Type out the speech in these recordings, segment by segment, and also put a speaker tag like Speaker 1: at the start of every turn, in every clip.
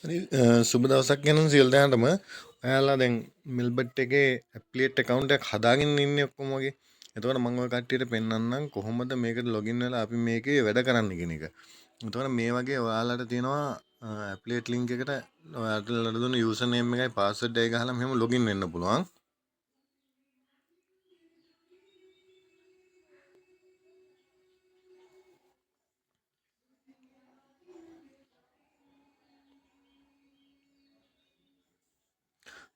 Speaker 1: හරි සුබ දවසක් ගැන සියලු දෙනාටම. ඔයාලා දැන් මෙල්බට් එකේ ඇප්ලිකේට් account එකක් හදාගෙන ඉන්නේ ඔක්කොම වගේ. එතකොට මම ඔය කට්ටියට පෙන්වන්නම් කොහොමද මේකට ලොගින් වෙලා අපි මේකේ වැඩ කරන්න කියන එක. එතකොට මේ වගේ ඔයාලට තියෙනවා ඇප්ලිකේට් link එකට ඔයාලට දුන්න user name එකයි password එකයි ගහලා මෙහෙම ලොගින් වෙන්න පුළුවන්.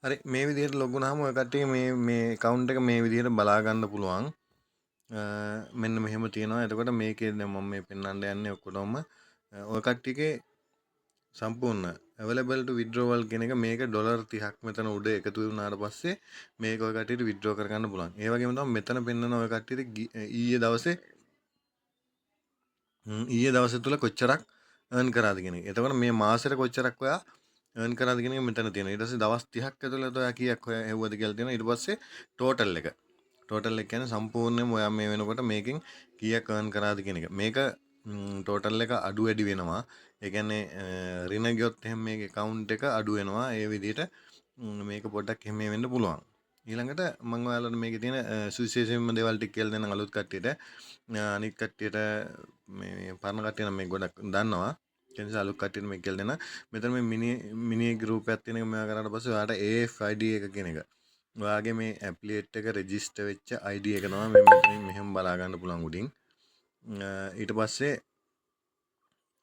Speaker 1: හරි මේ විදිහට ලොග් වුණාම ඔය කට්ටිය මේ account එක මේ විදිහට බලා ගන්න පුළුවන්. මෙන්න මෙහෙම තියෙනවා. එතකොට මේකේ දැන් මම මේ පෙන්වන්න යන්නේ ඔක්කොටම ඔය කට්ටියගේ සම්පූර්ණ available to withdrawal කියන එක මේක ඩොලර් 30ක් මෙතන උඩ එකතු වුණාට පස්සේ මේක ඔය කට්ටියට withdraw කරගන්න පුළුවන්. ඒ වගේම තමයි මෙතන පෙන්වන ඔය කට්ටියට ඊයේ දවසේ තුල කොච්චරක් earn කරාද කියන එක. එතකොට මේ මාසෙට කොච්චරක් ඔයා earn කරාද කියන එක මෙතන තියෙනවා. ඊට පස්සේ දවස් 30ක් ඇතුළත ඔයා කීයක් ඔයා හෙව්වද කියලා තියෙනවා. ඊට පස්සේ total එක. total එක කියන්නේ සම්පූර්ණයෙන්ම ඔයා මේ වෙනකොට මේකෙන් කීයක් earn කරාද කියන එක. මේක total එක අඩු වැඩි වෙනවා. ඒ කියන්නේ රින ගියොත් එහෙනම් මේකේ account එක අඩු වෙනවා. ඒ විදිහට මේක පොඩ්ඩක් එහෙම වෙන්න පුළුවන්. ඊළඟට මම ඔයාලට මේකේ තියෙන සුවිශේෂයෙන්ම දේවල් ටික කියලා දෙන්නම් අලුත් කට්ටියට. අනිත් කට්ටියට මේ පරණ කට්ටිය නම් මේක ගොඩක් දන්නවා. ඒ නිසා අලුත් කට්ටියට මේක කියලා දෙන්න. මෙතන මේ මිනි ගෲප් එකක් තියෙන එක මේවා කරාට පස්සේ ඔයාලට AFID එක කියන එක. ඔයාගේ මේ ඇප්ලිකේට් එක රෙජිස්ටර් වෙච්ච ID එක තමයි මේ මෙතනින් මෙහෙම බලා ගන්න පුළුවන් උඩින්. ඊට පස්සේ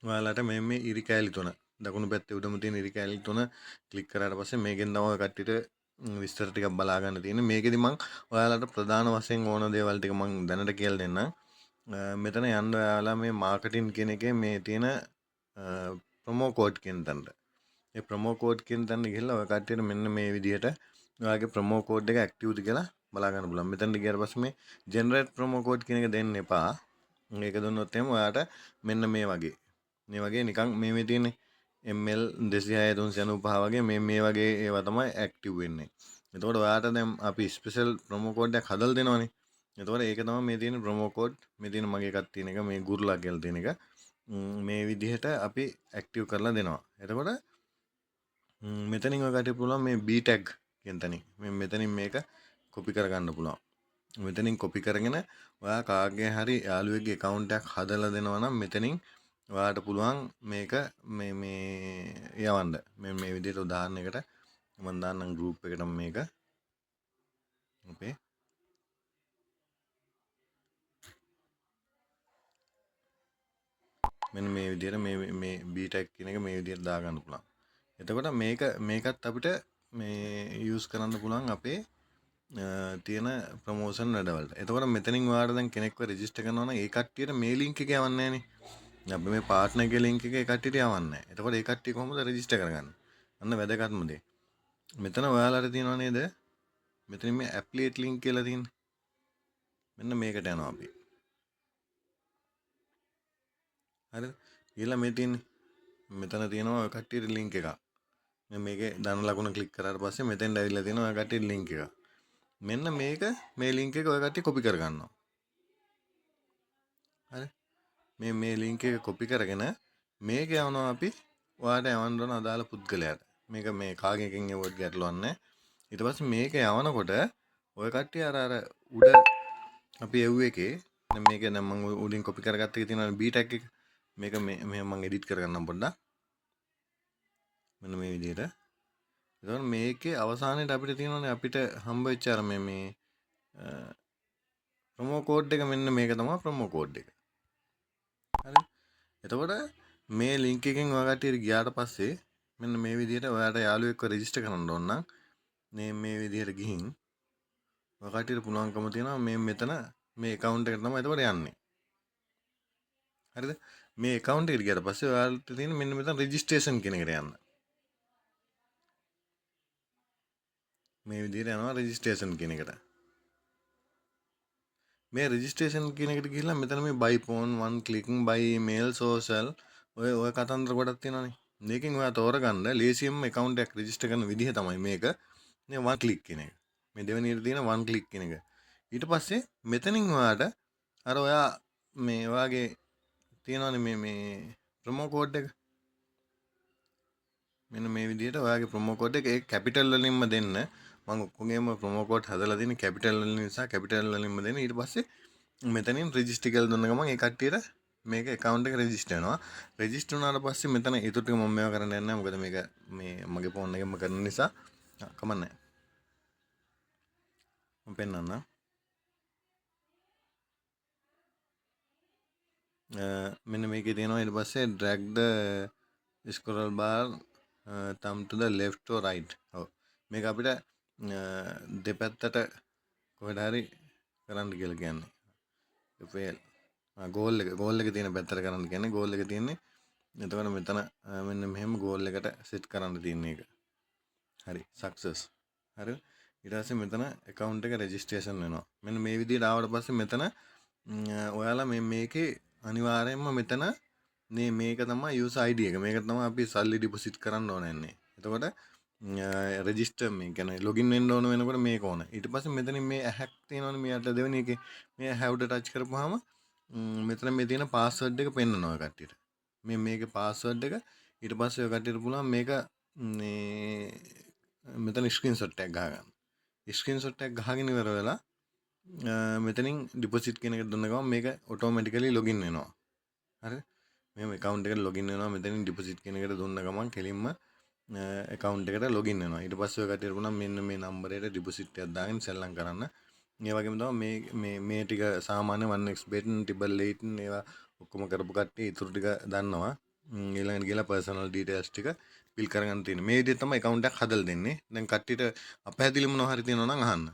Speaker 1: ඔයාලට මේ ඉරි කෑලි තුන දකුණු පැත්තේ උඩම තියෙන ඉරි කෑලි තුන ක්ලික් කරාට පස්සේ මේකෙන් තමයි ඔය කට්ටියට විස්තර ටිකක් බලා ගන්න තියෙන්නේ. මේකෙදි මම ඔයාලට ප්‍රධාන වශයෙන් ඕන දේවල් ටික මම දැනට කියලා දෙන්නම්. මෙතන යන්න ඔයාලා මේ මාකටිං කියන එකේ මේ තියෙන ප්‍රොමෝ කෝඩ් කියන තැනට. ඒ ප්‍රොමෝ කෝඩ් කියන තැනට ගිහිල්ලා ඔය කට්ටියට මෙන්න මේ විදිහට ඔයාගේ ප්‍රොමෝ කෝඩ් එක ඇක්ටිව්ද කියලා බලා ගන්න පුළුවන්. මෙතනට ගියාට පස්සේ මේ ජෙනරේට් ප්‍රොමෝ කෝඩ් කියන එක දෙන්න එපා. මේක දුන්නොත් එහෙම ඔයාට මෙන්න මේ වගේ නිකන් මේ තියෙන්නේ ML 206 395 වගේ මේ වගේ ඒවා තමයි ඇක්ටිව් වෙන්නේ. එතකොට ඔයාට දැන් අපි ස්පෙෂල් ප්‍රොමෝ කෝඩ් එකක් හදලා දෙනවනේ. එතකොට ඒක තමයි මේ තියෙන ප්‍රොමෝ කෝඩ්. මේ තියෙන මගේ එකක් තියෙන එක මේ ගුරුලා කියලා තියෙන එක. මේ විදිහට අපි ඇක්ටිව් කරලා දෙනවා. එතකොට මෙතනින් ඔයගට පුළුවන් මේ B tag කියන තැනින් මෙතනින් මේක කොපි කරගන්න පුළුවන්. මෙතනින් කොපි කරගෙන ඔයා කාගේ හරි යාළුවෙක්ගේ account එකක් හදලා දෙනවා නම් මෙතනින් ඔයාට පුළුවන් මේක මේ යවන්න. මේ විදිහට උදාහරණයකට මම දාන්නම් group එකට මේක. අපේ මෙන්න මේ විදිහට මේ B tag කියන එක මේ විදිහට දාගන්න පුළුවන්. එතකොට මේකත් අපිට මේ යූස් කරන්න පුළුවන් අපේ තියෙන ප්‍රමෝෂන් වැඩවලට. එතකොට මෙතනින් ඔයාලා දැන් කෙනෙක්ව රෙජිස්ටර් කරනවා නම් ඒ කට්ටියට මේ ලින්ක් එක යවන්නේ නැහනේ. අපි මේ පාර්ට්නර් ගේ ලින්ක් එක ඒ කට්ටියට යවන්නේ නැහැ. එතකොට ඒ කට්ටිය කොහොමද රෙජිස්ටර් කරගන්නේ? අන්න වැදගත්ම දේ. මෙතන ඔයාලට තියෙනව නේද? මෙතනින් මේ ඇප්ලිකේට් ලින්ක් කියලා තියෙන්නේ. මෙන්න මේකට යනවා අපි. හරිද? ඊළඟ මේ තියෙන්නේ. මෙතන තියෙනවා ඔය කට්ටියට ලින්ක් එකක්. මේකේ ධන ලකුණ ක්ලික් කරාට පස්සේ මෙතෙන්ට ඇවිල්ලා තියෙනවා ඔය කට්ටියට ලින්ක් එක. මෙන්න මේක මේ ලින්ක් එක ඔය කට්ටිය කොපි කරගන්නවා. හරි? මේ ලින්ක් එක කොපි කරගෙන මේක යවනවා අපි ඔයාලට යවන්න ඕන අදාළ පුද්ගලයාට. මේක මේ කාගෙන්කින් එවුවත් ගැටලුවක් නැහැ. ඊට පස්සේ මේක යවනකොට ඔය කට්ටිය අර උඩ අපි එව්ව එකේ දැන් මේක දැන් මම උඩින් කොපි කරගත්ත එකේ තියෙනවා B tag එක. මේක මේ මම එඩිට් කරගන්නම් පොඩ්ඩක්. මෙන්න මේ විදිහට. එතකොට මේකේ අවසානයේට අපිට තියෙනවානේ අපිට හම්බ වෙච්ච අර මේ ප්‍රොමෝ කෝඩ් එක මෙන්න මේක තමයි ප්‍රොමෝ කෝඩ් එක. හරි. එතකොට මේ ලින්ක් එකෙන් ඔය කට්ටියට ගියාට පස්සේ මෙන්න මේ විදිහට ඔයාට යාළුවෙක්ව රෙජිස්ටර් කරන්න ඕන නම් මේ විදිහට ගිහින් ඔය කට්ටියට පුළුවන්කම තියෙනවා මේ මෙතන මේ account එකට තමයි එතකොට යන්නේ. හරිද? මේ account එකට ගියාට පස්සේ ඔයාලට තියෙන මෙන්න මෙතන registration කියන එකට යන්න. මේ විදිහට යනවා registration කියන එකට. මේ registration කියන එකට ගිහිල්ලා මෙතන මේ buy phone one click buy email social ඔය කතන්දර ගොඩක් තියෙනවානේ. මේකෙන් ඔයා තෝරගන්න ලේසියෙන්ම account එකක් register කරන විදිහ තමයි මේක. මේ one click කියන එක. මේ දෙවෙනියට තියෙන one click කියන එක. ඊට පස්සේ මෙතනින් ඔයාට අර ඔයා මේ ඔයාගේ තියෙනවානේ මේ ප්‍රොමෝ කෝඩ් එක මෙන්න මේ විදිහට ඔයාගේ ප්‍රොමෝ කෝඩ් එක ඒ කැපිටල් වලින්ම දෙන්න. මම ඔක්කොගේම ප්‍රොමෝ කෝඩ් හදලා තියෙන්නේ කැපිටල් වලින් නිසා කැපිටල් වලින්ම දෙන්න. ඊට පස්සේ මෙතනින් රෙජිස්ටර් කියලා දුන්න ගමන් ඒ කට්ටියට මේක account එක රෙජිස්ටර් වෙනවා. රෙජිස්ටර් වුණාට පස්සේ මෙතන ඊටු ටික මම මේවා කරන්න යන්නේ නැහැ. මොකද මේක මේ මගේ ෆෝන් එකෙන්ම කරන නිසා කමන්නේ. මම පෙන්නන්නම්. මෙන්න මේකේ තියෙනවා ඊට පස්සේ drag the scroll bar thumb to the left or right. ඔව්. මේක අපිට දෙපැත්තට කොහෙද හරි කරන්න කියලා කියන්නේ. fail. ගෝල් එක තියෙන පැත්තට කරන්න කියන්නේ ගෝල් එක තියෙන්නේ. එතකොට මෙතන මෙන්න මෙහෙම ගෝල් එකට සෙට් කරන්න තියෙන එක. හරි සක්සස්. හරි. ඊට පස්සේ මෙතන account එක registration වෙනවා. මෙන්න මේ විදිහට ආවට පස්සේ මෙතන ඔයාලා මේකේ අනිවාර්යයෙන්ම මෙතන මේක තමයි user ID එක. මේක තමයි අපි සල්ලි deposit කරන්න ඕනන්නේ. එතකොට රෙජිස්ටර් මේ කියන්නේ ලොගින් වෙන්න ඕන වෙනකොට මේක ඕන. ඊට පස්සේ මෙතනින් මේ ඇහැක් තියෙනවනේ මේ අට දෙවෙනි එකේ මේ have to touch කරපුවාම මෙතන මේ තියෙන පාස්වර්ඩ් එක පෙන්නනවා කට්ටියට. මේකේ පාස්වර්ඩ් එක ඊට පස්සේ ඔය කට්ටියට පුළුවන් මේක මෙතන ස්ක්‍රීන්ෂොට් එකක් ගහගන්න. ස්ක්‍රීන්ෂොට් එකක් ගහගෙන ඉවර වෙලා මෙතනින් ඩිපොසිට් කියන එක දුන්න ගමන් මේක ඔටෝමැටිකලි ලොගින් වෙනවා. හරිද? මේ account එකට login වෙනවා. මෙතනින් deposit කියන එකට දුන්න ගමන් කෙලින්ම account එකට login වෙනවා. ඊට පස්සේ ඔය කට්ටියට පුළුවන් මෙන්න මේ number එකට deposit එකක් දාගෙන සෙල්ලම් කරන්න. ඒ වගේම තමයි මේ ටික සාමාන්‍ය 1xbet tibble 8 ඒවා ඔක්කොම කරපු කට්ටිය ඊටු ටික දන්නවා. ඊළඟට ගිහලා personal details ටික fill කරගන්න තියෙනවා. මේ විදිහට තමයි account එකක් හදලා දෙන්නේ. දැන් කට්ටියට අපහැදිලි මොනවා හරි තියෙනවා නම් අහන්න.